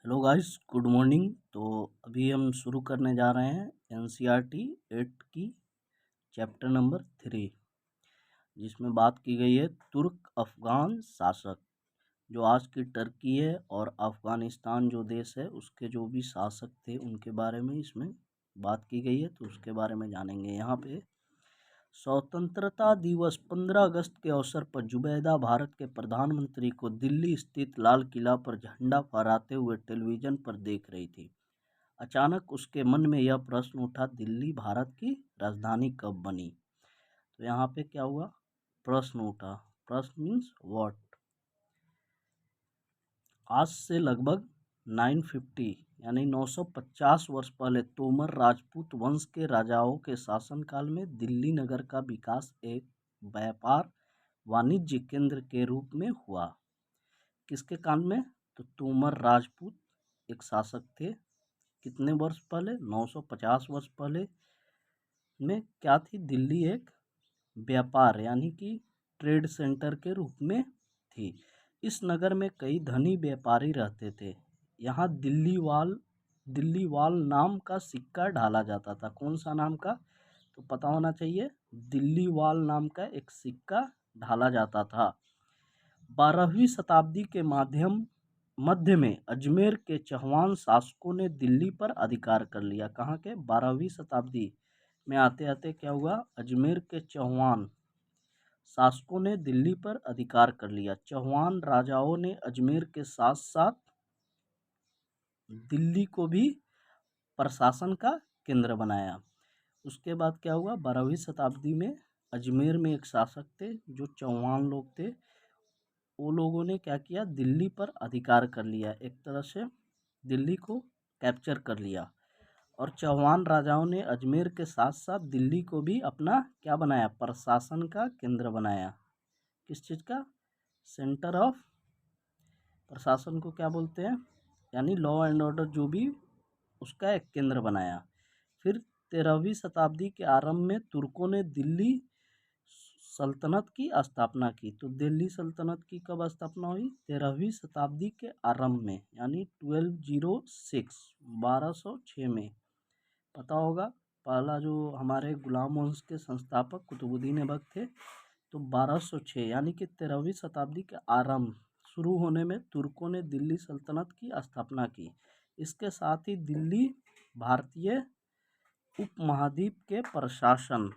Hello guys, good morning. तो अभी हम शुरू करने जा रहे हैं एनसीईआरटी 8 की चैप्टर नंबर 3, जिसमें बात की गई है तुर्क अफ़गान शासक। जो आज की टर्की है और अफ़गानिस्तान जो देश है उसके जो भी शासक थे उनके बारे में इसमें बात की गई है, तो उसके बारे में जानेंगे। यहाँ पे स्वतंत्रता दिवस 15 अगस्त के अवसर पर जुबैदा भारत के प्रधानमंत्री को दिल्ली स्थित लाल किला पर झंडा फहराते हुए टेलीविज़न पर देख रही थी। अचानक उसके मन में यह प्रश्न उठा, दिल्ली भारत की राजधानी कब बनी? तो यहाँ पे क्या हुआ? प्रश्न उठा। प्रश्न मीन्स व्हाट। आज से लगभग 950 यानी 950 वर्ष पहले तोमर राजपूत वंश के राजाओं के शासनकाल में दिल्ली नगर का विकास एक व्यापार वाणिज्य केंद्र के रूप में हुआ। किसके काल में? तो तोमर राजपूत एक शासक थे। कितने वर्ष पहले? 950 वर्ष पहले में क्या थी? दिल्ली एक व्यापार यानी कि ट्रेड सेंटर के रूप में थी। इस नगर में कई धनी व्यापारी रहते थे। यहाँ दिल्लीवाल नाम का सिक्का ढाला जाता था। कौन सा नाम का? तो पता होना चाहिए। दिल्लीवाल नाम का एक सिक्का ढाला जाता था। 12वीं शताब्दी के मध्य में अजमेर के चौहान शासकों ने दिल्ली पर अधिकार कर लिया। कहाँ के? 12वीं शताब्दी में आते आते क्या हुआ? अजमेर के चौहान शासकों ने दिल्ली पर अधिकार कर लिया। चौहान राजाओं ने अजमेर के साथ साथ दिल्ली को भी प्रशासन का केंद्र बनाया। उसके बाद क्या हुआ? 12वीं शताब्दी में अजमेर में एक शासक थे जो चौहान लोग थे। वो लोगों ने क्या किया? दिल्ली पर अधिकार कर लिया, एक तरह से दिल्ली को कैप्चर कर लिया। और चौहान राजाओं ने अजमेर के साथ साथ दिल्ली को भी अपना क्या बनाया? प्रशासन का केंद्र बनाया। किस चीज़ का? सेंटर ऑफ प्रशासन को क्या बोलते हैं? यानी लॉ एंड ऑर्डर जो भी, उसका एक केंद्र बनाया। फिर 13वीं शताब्दी के आरंभ में तुर्कों ने दिल्ली सल्तनत की स्थापना की। तो दिल्ली सल्तनत की कब स्थापना हुई? 13वीं शताब्दी के आरंभ में, यानी 1206 में। पता होगा, पहला जो हमारे गुलाम वंश के संस्थापक कुतुबुद्दीन ऐबक थे, तो 1206 यानी कि 13वीं शताब्दी के आरंभ शुरू होने में तुर्कों ने दिल्ली सल्तनत की स्थापना की। इसके साथ ही दिल्ली भारतीय उपमहाद्वीप के प्रशासन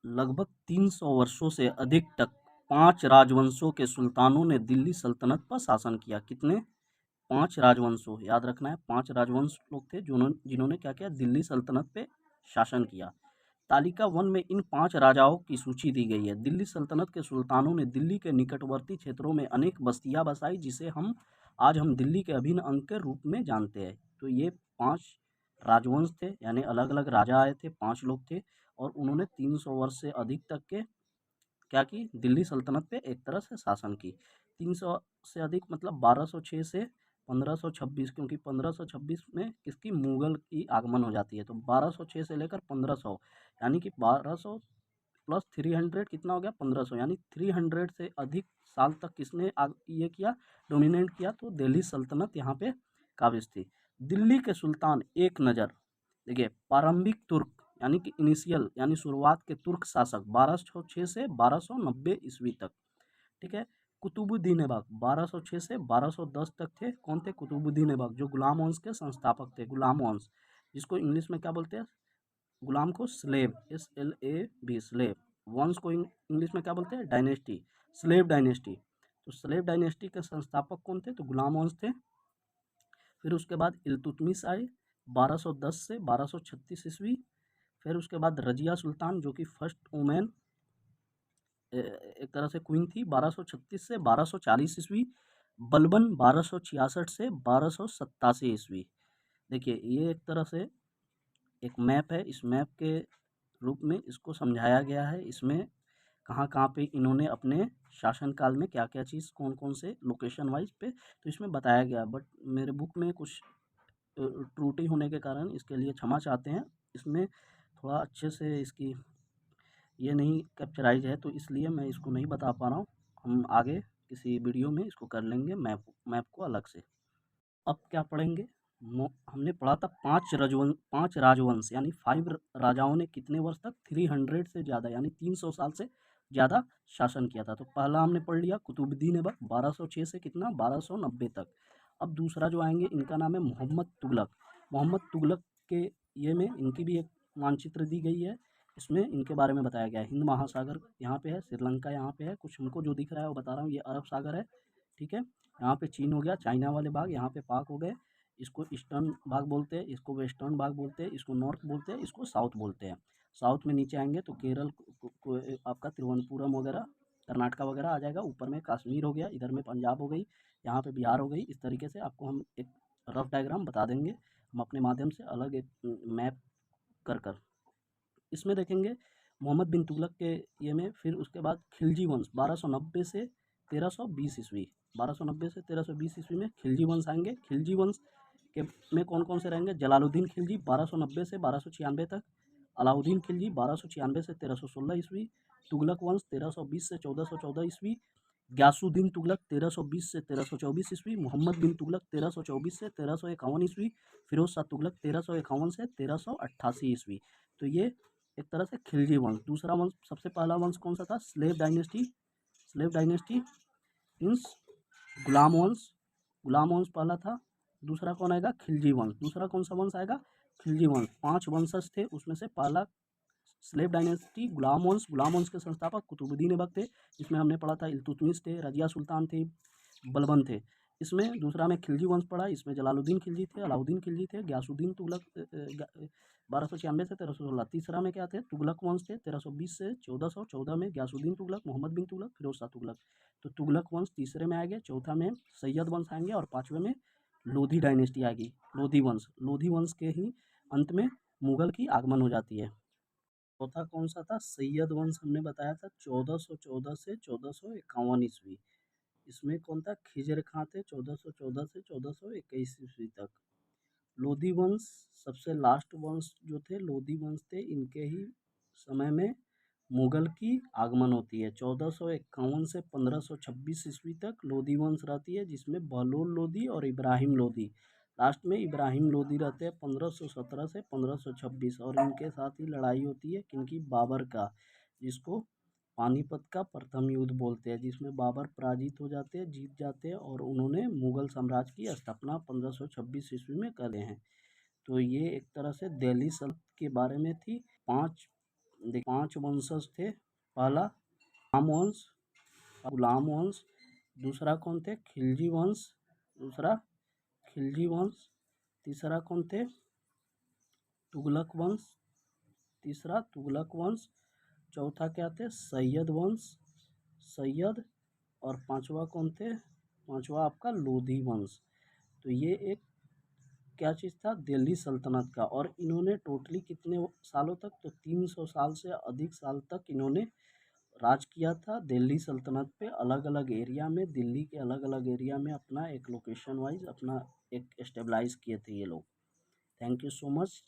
लगभग 300 वर्षों से अधिक तक 5 राजवंशों के सुल्तानों ने दिल्ली सल्तनत पर शासन किया। कितने? 5 राजवंशों, याद रखना है। 5 राजवंश लोग थे जिन्होंने क्या किया? दिल्ली सल्तनत पे शासन किया। तालिका 1 में इन 5 राजाओं की सूची दी गई है। दिल्ली सल्तनत के सुल्तानों ने दिल्ली के निकटवर्ती क्षेत्रों में अनेक बस्तियां बसाई, जिसे हम दिल्ली के अभिन्न अंग के रूप में जानते हैं। तो ये 5 राजवंश थे, यानी अलग अलग राजा आए थे, 5 लोग थे, और उन्होंने 300 वर्ष से अधिक तक के क्या की? दिल्ली सल्तनत पे एक तरह से शासन की। 300 से अधिक मतलब 1206 से 1526, क्योंकि 1526 में किसकी? मुगल की आगमन हो जाती है। तो 1206 से लेकर 1500 यानी कि 1200 प्लस 300 कितना हो गया? 1500, यानी 300 से अधिक साल तक किसने ये किया? डोमिनेट किया। तो दिल्ली सल्तनत यहाँ पे काबिज थी। दिल्ली के सुल्तान एक नज़र, देखिए, प्रारंभिक तुर्क यानी कि इनिशियल यानी शुरुआत के तुर्क शासक 1206 से 1290 ईस्वी तक। ठीक है। कुतुबुद्दीन ऐबक 1206 से 1210 तक थे। कौन थे? कुतुबुद्दीन ऐबक, जो गुलाम वंश के संस्थापक थे। गुलाम वंश, जिसको इंग्लिश में क्या बोलते हैं? गुलाम को स्लेव, SLAV, स्लेव। वंश को इंग्लिश में क्या बोलते हैं? Dynasty, slave dynasty. तो स्लेव डायनेस्टी के संस्थापक कौन थे? तो गुलाम वंश थे। फिर उसके बाद इल्तुतमिश आए 1210 से 1236 ईस्वी। फिर उसके बाद रजिया सुल्तान, जो कि फर्स्ट वुमेन एक तरह से क्वीन थी, 1236 से 1240 ईस्वी। बलबन 1266 से 1287 ईस्वी। देखिए, ये एक तरह से एक मैप है। इस मैप के रूप में इसको समझाया गया है। इसमें कहाँ कहाँ पे इन्होंने अपने शासनकाल में क्या क्या चीज़, कौन कौन से लोकेशन वाइज पे, तो इसमें बताया गया। बट मेरे बुक में कुछ त्रुटि होने के कारण इसके लिए क्षमा चाहते हैं। इसमें थोड़ा अच्छे से इसकी ये नहीं कैप्चराइज है, तो इसलिए मैं इसको नहीं बता पा रहा हूँ। हम आगे किसी वीडियो में इसको कर लेंगे, मैप को अलग से। अब क्या पढ़ेंगे, हमने पढ़ा था 5 राजवंश यानी 5 राजाओं ने कितने वर्ष तक 300 से ज़्यादा यानी 300 साल से ज़्यादा शासन किया था। तो पहला हमने पढ़ लिया कुतुबुद्दीन ऐबक 1206 से कितना 1290 तक। अब दूसरा जो आएंगे इनका नाम है मोहम्मद तुगलक। मोहम्मद तुगलक के ये में इनकी भी एक मानचित्र दी गई है, इसमें इनके बारे में बताया गया है। हिंद महासागर यहाँ पे है, श्रीलंका यहाँ पे है, कुछ हमको जो दिख रहा है वो बता रहा हूँ, ये अरब सागर है, ठीक है। यहाँ पे चीन हो गया, चाइना वाले भाग, यहाँ पे पाक हो गए, इसको ईस्टर्न भाग बोलते हैं, इसको वेस्टर्न भाग बोलते हैं, इसको नॉर्थ बोलते हैं, इसको साउथ बोलते हैं। साउथ में नीचे आएंगे तो केरल को आपका तिरुवनंतपुरम वगैरह कर्नाटका वगैरह आ जाएगा। ऊपर में कश्मीर हो गया, इधर में पंजाब हो गई, यहाँ पे बिहार हो गई। इस तरीके से आपको हम एक रफ डायग्राम बता देंगे हम अपने माध्यम से, अलग एक मैप कर इसमें देखेंगे मोहम्मद बिन तुगलक के ये में। फिर उसके बाद खिलजी वंश 1290 से 1320 ईस्वी, 1290 से 1320 ईस्वी में खिलजी वंश आएंगे। खिलजी वंश के में कौन कौन से रहेंगे, जलालुद्दीन खिलजी 1290 से 1296 तक, अलाउद्दीन खिलजी 1296 से 1316 ईस्वी, तुगलक वंश 1320 से 1414 ईस्वी, ग्यासुद्दीन तुगलक 1320 से 1324 ईस्वी, मोहम्मद बिन तुगलक 1324 से 1351 ईस्वी, फिरोज शाह तुगलक 1351 से 1388 ईस्वी। तो ये एक तरह से खिलजी वंश। दूसरा वंश, सबसे पहला वंश कौन सा था, slave dynasty, slave dynasty means गुलाम वंश, गुलाम वंश पहला था। दूसरा कौन आएगा, खिलजी वंश। दूसरा कौन सा वंश आएगा, खिलजी वंश। 5 वंशज थे, उसमें से पहला स्लेव डायनेस्टी गुलाम वंश, गुलाम वंश के संस्थापक कुतुबुद्दीन ऐबक थे, इसमें हमने पढ़ा था इल्तुतमिश थे, रजिया सुल्तान थे, बलबन थे। इसमें दूसरा में खिलजी वंश पढ़ा, इसमें जलालुद्दीन खिलजी थे, अलाउद्दीन खिलजी थे, ग्यासुद्दीन तुगलक 1296 से 1316। तीसरा में क्या थे, तुगलक वंश थे 1320 से 1414 में, ग्यासुद्दीन तुगलक, मोहम्मद बिन तुगलक, फिरोज शाह तुगलक। तो तुगलक वंश तीसरे में आएंगे। चौथा में सैयद वंश आएंगे और पाँचवें में लोधी डायनेस्टी आएगी, लोधी वंश। लोधी वंश के ही अंत में मुगल की आगमन हो जाती है। चौथा कौन सा था, सैयद वंश हमने बताया था 1414 से 1451 ईस्वी। इसमें कौन था, खिजर खां थे 1414 से 1421 ईस्वी तक। लोधी वंश सबसे लास्ट वंश जो थे, लोधी वंश थे, इनके ही समय में मुगल की आगमन होती है। 1451 से 1526 ईस्वी तक लोधी वंश रहती है, जिसमें बहलोल लोधी और इब्राहिम लोधी, लास्ट में इब्राहिम लोधी रहते हैं 1517 से 1526। और इनके साथ ही लड़ाई होती है किनकी, बाबर का, जिसको पानीपत का प्रथम युद्ध बोलते हैं, जिसमें बाबर पराजित हो जाते हैं, जीत जाते हैं और उन्होंने मुगल साम्राज्य की स्थापना 1526 ईस्वी में करे हैं। तो ये एक तरह से दिल्ली सल्तनत के बारे में थी। 5 वंशज थे, पहला गुलाम वंश, गुलाम वंश। दूसरा कौन थे, खिलजी वंश, दूसरा खिलजी वंश। तीसरा कौन थे, तुगलक वंश, तीसरा तुगलक वंश। चौथा क्या थे, सैयद वंश, सैयद। और पांचवा कौन थे, पांचवा आपका लोधी वंश। तो ये एक क्या चीज़ था, दिल्ली सल्तनत का। और इन्होंने टोटली कितने सालों तक, तो 300 साल से अधिक साल तक इन्होंने राज किया था दिल्ली सल्तनत पे। अलग अलग एरिया में, दिल्ली के अलग अलग एरिया में अपना एक लोकेशन वाइज अपना एक स्टेबलाइज किए थे ये लोग। Thank you so much.